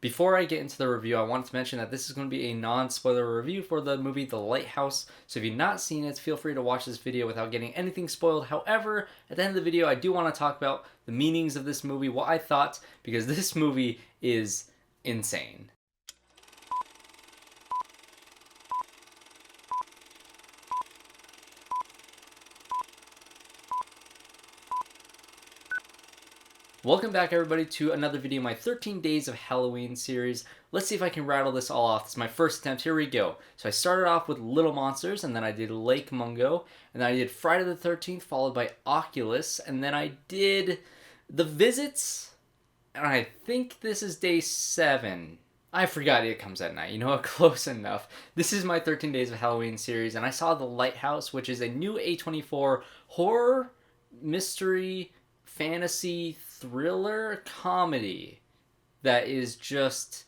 Before I get into the review, I wanted to mention that this is going to be a non-spoiler review for the movie The Lighthouse. So if you've not seen it, feel free to watch this video without getting anything spoiled. However, at the end of the video, I do want to talk about the meanings of this movie, what I thought, because this movie is insane. Welcome back everybody to another video in my 13 Days of Halloween series. Let's see if I can rattle this all off. This is my first attempt. Here we go. So I started off with Little Monsters, and then I did Lake Mungo, and then I did Friday the 13th, followed by Oculus, and then I did The Visits, and I think this is day 7. I forgot it comes at night. You know, close enough. This is my 13 Days of Halloween series, and I saw The Lighthouse, which is a new A24 horror, mystery, fantasy, thriller comedy that is just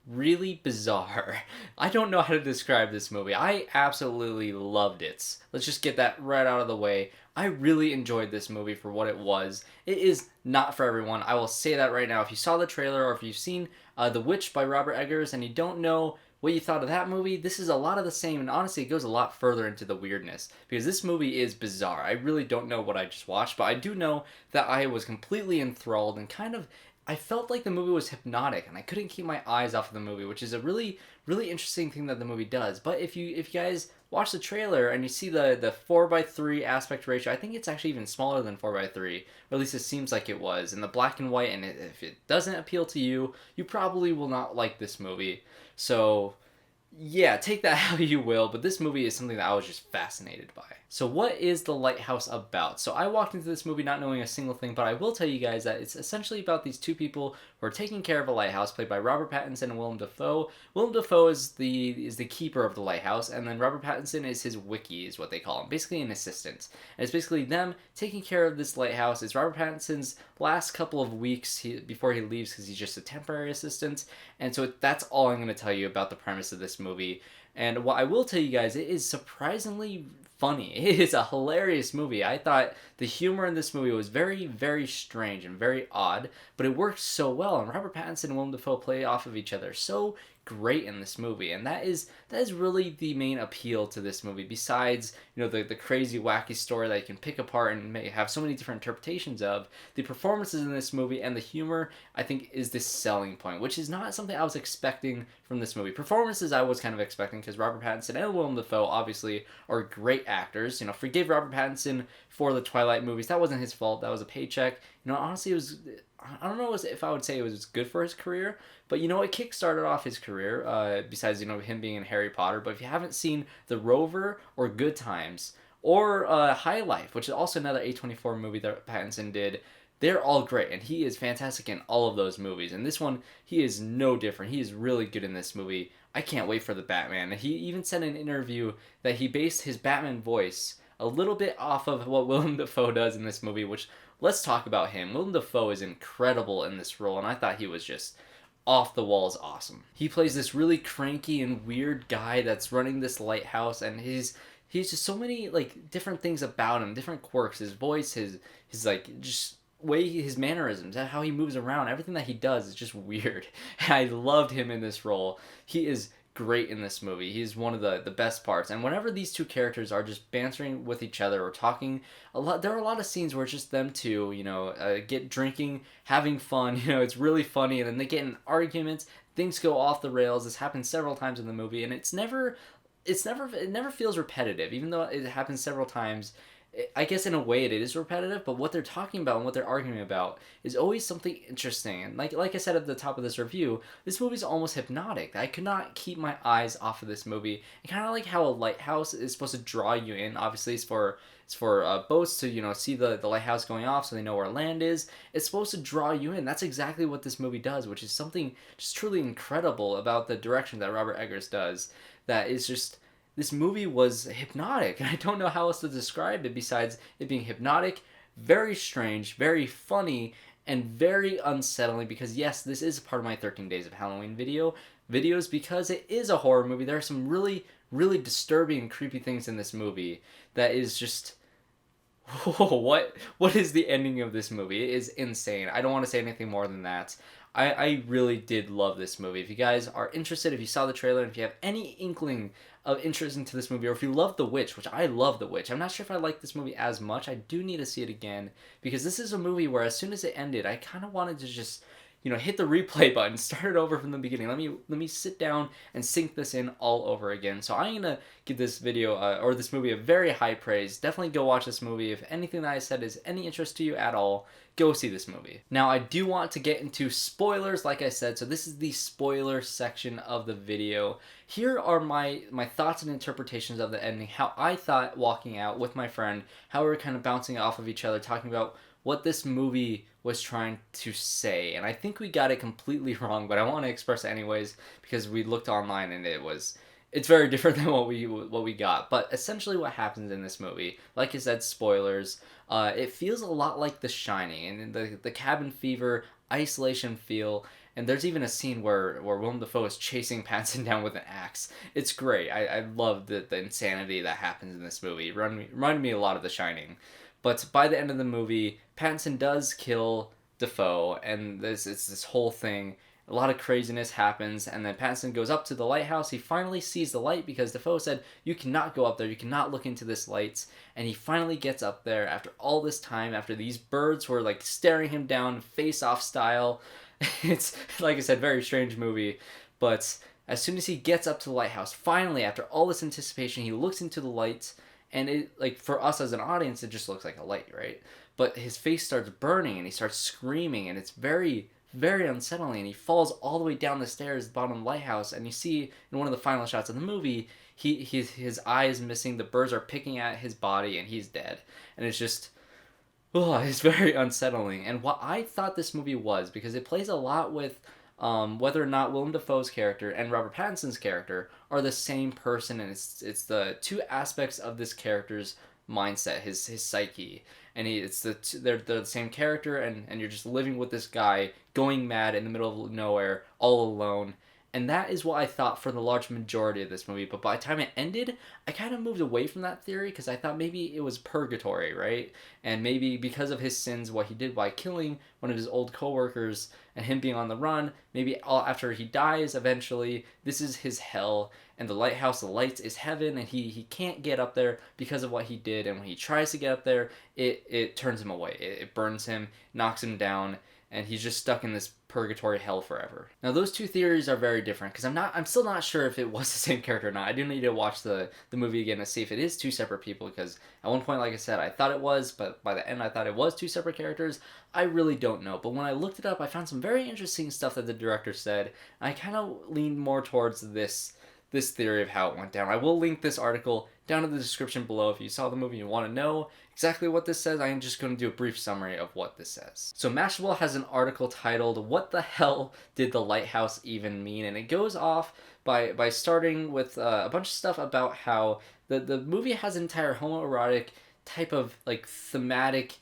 really bizarre. I don't know how to describe this movie. I absolutely loved it. Let's just get that right out of the way. I really enjoyed this movie for what it was. It is not for everyone. I will say that right now. If you saw the trailer or if you've seen The Witch by Robert Eggers and you don't know what you thought of that movie, this is a lot of the same, and honestly it goes a lot further into the weirdness because this movie is bizarre. I really don't know what I just watched, but I do know that I was completely enthralled and I felt like the movie was hypnotic and I couldn't keep my eyes off of the movie, which is a really interesting thing that the movie does. But if you guys watch the trailer and you see the 4:3 aspect ratio, I think it's actually even smaller than 4:3, or at least it seems like it was, in the black and white, and if it doesn't appeal to you, you probably will not like this movie. So yeah, take that how you will, but this movie is something that I was just fascinated by. So what is The Lighthouse about? So I walked into this movie not knowing a single thing, but I will tell you guys that it's essentially about these two people who are taking care of a lighthouse, played by Robert Pattinson and Willem Dafoe. Willem Dafoe is the keeper of the lighthouse, and then Robert Pattinson is his wiki, is what they call him, basically an assistant. And it's basically them taking care of this lighthouse. It's Robert Pattinson's last couple of weeks before he leaves because he's just a temporary assistant, and so that's all I'm going to tell you about the premise of this movie. And what I will tell you guys, it is surprisingly funny. It is a hilarious movie. I thought the humor in this movie was very strange and very odd, but it worked so well, and Robert Pattinson and Willem Dafoe play off of each other so great in this movie, and that is really the main appeal to this movie, besides, you know, the crazy wacky story that you can pick apart and may have so many different interpretations of. The performances in this movie and the humor, I think, is the selling point, which is not something I was expecting from this movie. Performances I was kind of expecting, because Robert Pattinson and Willem Dafoe obviously are great actors. You know, forgive Robert Pattinson for the Twilight movies. That wasn't his fault. That was a paycheck. You know, honestly, it was, I don't know if I would say it was good for his career, but, you know, it kickstarted off his career, besides, you know, him being in Harry Potter. But if you haven't seen The Rover or Good Times or High Life, which is also another A24 movie that Pattinson did, they're all great, and he is fantastic in all of those movies. And this one, he is no different. He is really good in this movie. I can't wait for the Batman. He even said in an interview that he based his Batman voice a little bit off of what Willem Dafoe does in this movie, which, let's talk about him. Willem Dafoe is incredible in this role, and I thought he was just off the walls awesome. He plays this really cranky and weird guy that's running this lighthouse, and he's just so many, like, different things about him, different quirks, his voice, his like, just way, his mannerisms, how he moves around, everything that he does is just weird. And I loved him in this role. He is great in this movie. He's one of the best parts. And whenever these two characters are just bantering with each other or talking a lot, there are a lot of scenes where it's just them two, you know, get drinking, having fun. You know, it's really funny, and then they get in arguments. Things go off the rails. This happens several times in the movie, and it never feels repetitive, even though it happens several times. I guess in a way it is repetitive, but what they're talking about and what they're arguing about is always something interesting. And like I said at the top of this review, this movie's almost hypnotic. I could not keep my eyes off of this movie. And kind of like how a lighthouse is supposed to draw you in. Obviously, it's for boats to, you know, see the lighthouse going off so they know where land is. It's supposed to draw you in. That's exactly what this movie does, which is something just truly incredible about the direction that Robert Eggers does. That is just, this movie was hypnotic, and I don't know how else to describe it besides it being hypnotic, very strange, very funny, and very unsettling, because yes, this is part of my 13 Days of Halloween videos, because it is a horror movie. There are some really disturbing and creepy things in this movie that is just, what is the ending of this movie? It is insane. I don't want to say anything more than that. I really did love this movie. If you guys are interested, if you saw the trailer, and if you have any inkling of interest into this movie, or if you love The Witch, which I love The Witch, I'm not sure if I like this movie as much. I do need to see it again, because this is a movie where as soon as it ended, I kind of wanted to just, hit the replay button, start it over from the beginning. Let me sit down and sink this in all over again. So I'm gonna give this video or this movie a very high praise. Definitely go watch this movie. If anything that I said is any interest to you at all, go see this movie. Now, I do want to get into spoilers, like I said, so this is the spoiler section of the video. Here are my thoughts and interpretations of the ending, how I thought walking out with my friend, how we were kind of bouncing off of each other, talking about what this movie was trying to say. And I think we got it completely wrong, but I want to express it anyways, because we looked online and it's very different than what we got. But essentially what happens in this movie, like I said, spoilers, it feels a lot like The Shining, and the cabin fever, isolation feel, and there's even a scene where Willem Dafoe is chasing Pattinson down with an axe. It's great. I love the insanity that happens in this movie. It reminded me a lot of The Shining. But by the end of the movie, Pattinson does kill Dafoe, and it's this whole thing. A lot of craziness happens, and then Pattinson goes up to the lighthouse. He finally sees the light because Dafoe said, "You cannot go up there. You cannot look into this light." And he finally gets up there after all this time, after these birds were like staring him down, face-off style. It's, like I said, very strange movie. But as soon as he gets up to the lighthouse, finally, after all this anticipation, he looks into the light. And it, like, for us as an audience, it just looks like a light, right? But his face starts burning and he starts screaming, and it's very, very unsettling. And he falls all the way down the stairs at the bottom of the lighthouse. And you see in one of the final shots of the movie, his eye is missing. The birds are picking at his body, and he's dead. And it's just, it's very unsettling. And what I thought this movie was, because it plays a lot with whether or not Willem Dafoe's character and Robert Pattinson's character are the same person, and it's the two aspects of this character's mindset, his psyche, and they're the same character, and you're just living with this guy going mad in the middle of nowhere all alone. And that is what I thought for the large majority of this movie. But by the time it ended, I kind of moved away from that theory, because I thought maybe it was purgatory, right? And maybe because of his sins, what he did by killing one of his old coworkers and him being on the run, maybe after he dies eventually, this is his hell. And the lighthouse, the lights, is heaven, and he can't get up there because of what he did. And when he tries to get up there, it turns him away. It burns him, knocks him down, and he's just stuck in this purgatory hell forever. Now, those two theories are very different, because I'm still not sure if it was the same character or not. I do need to watch the movie again to see if it is two separate people, because at one point, like I said, I thought it was, but by the end I thought it was two separate characters. I really don't know. But when I looked it up, I found some very interesting stuff that the director said, and I kind of leaned more towards this theory of how it went down. I will link this article down in the description below if you saw the movie and you want to know exactly what this says. I am just going to do a brief summary of what this says. So Mashable has an article titled, "What the hell did the lighthouse even mean?" And it goes off by starting with a bunch of stuff about how the movie has an entire homoerotic type of like thematic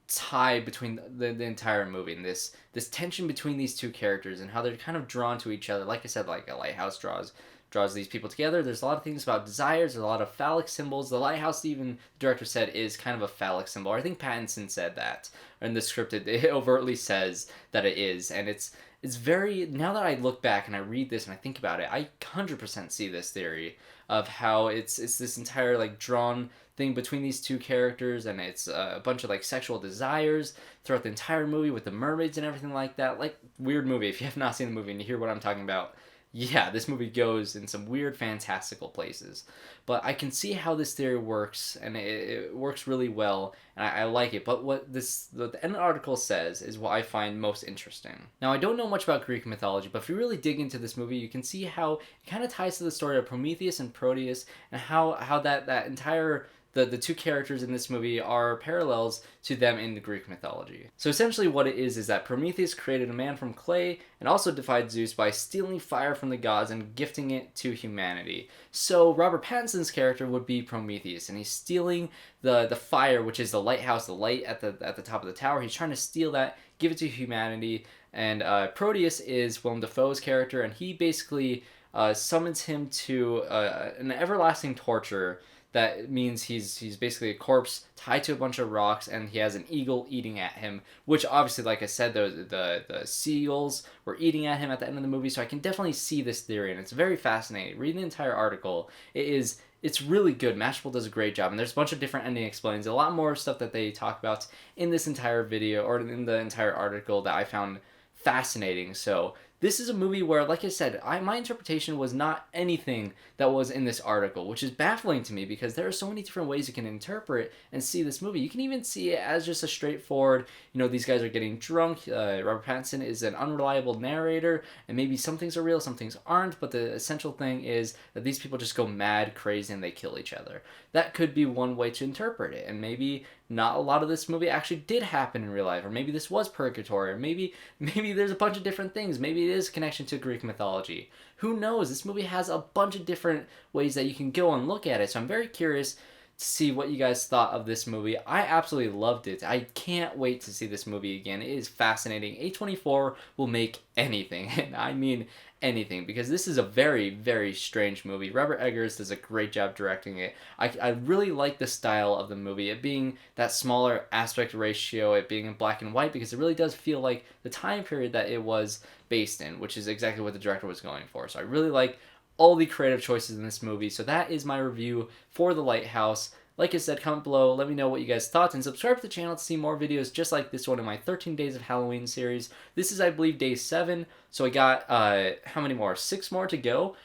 tie between the entire movie, and this tension between these two characters and how they're kind of drawn to each other. Like I said, like a lighthouse draws these people together. There's a lot of things about desires. There's a lot of phallic symbols. The lighthouse, even the director said, is kind of a phallic symbol. I think Pattinson said that in the script. It overtly says that it is, and it's very, now that I look back and I read this and I think about it, I 100% see this theory of how it's this entire like drawn thing between these two characters, and it's a bunch of like sexual desires throughout the entire movie with the mermaids and everything like that. Like, weird movie. If you have not seen the movie and you hear what I'm talking about, yeah, this movie goes in some weird, fantastical places. But I can see how this theory works, and it works really well, and I like it. But what the end article says is what I find most interesting. Now, I don't know much about Greek mythology, but if you really dig into this movie, you can see how it kind of ties to the story of Prometheus and Proteus, and how that entire the two characters in this movie are parallels to them in the Greek mythology. So essentially what it is that Prometheus created a man from clay and also defied Zeus by stealing fire from the gods and gifting it to humanity. So Robert Pattinson's character would be Prometheus, and he's stealing the fire, which is the lighthouse, the light at the top of the tower. He's trying to steal that, give it to humanity. And Proteus is Willem Dafoe's character, and he basically summons him to an everlasting torture that means he's basically a corpse tied to a bunch of rocks, and he has an eagle eating at him, which obviously, like I said, the seagulls were eating at him at the end of the movie, so I can definitely see this theory, and it's very fascinating. Reading the entire article, it's really good. Mashable does a great job, and there's a bunch of different ending explains, a lot more stuff that they talk about in this entire video, or in the entire article, that I found fascinating. So this is a movie where, like I said, my interpretation was not anything that was in this article, which is baffling to me because there are so many different ways you can interpret and see this movie. You can even see it as just a straightforward, these guys are getting drunk. Robert Pattinson is an unreliable narrator, and maybe some things are real, some things aren't, but the essential thing is that these people just go mad, crazy, and they kill each other. That could be one way to interpret it, and maybe not a lot of this movie actually did happen in real life, or maybe this was purgatory, or maybe there's a bunch of different things. Maybe it is a connection to Greek mythology. Who knows? This movie has a bunch of different ways that you can go and look at it, so I'm very curious to see what you guys thought of this movie. I absolutely loved it. I can't wait to see this movie again. It is fascinating. A24 will make anything, and I mean anything, because this is a very, very strange movie. Robert Eggers does a great job directing it. I really like the style of the movie, it being that smaller aspect ratio, it being in black and white, because it really does feel like the time period that it was based in, which is exactly what the director was going for. So I really like all the creative choices in this movie. So that is my review for The Lighthouse. Like I said, comment below, let me know what you guys thought, and subscribe to the channel to see more videos just like this one in my 13 Days of Halloween series. This is, I believe, day 7, so I got, how many more? 6 more to go.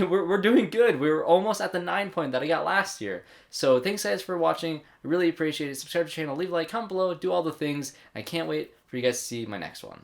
We're doing good. We're almost at the 9 point that I got last year. So thanks guys for watching. I really appreciate it. Subscribe to the channel, leave a like, comment below, do all the things. I can't wait for you guys to see my next one.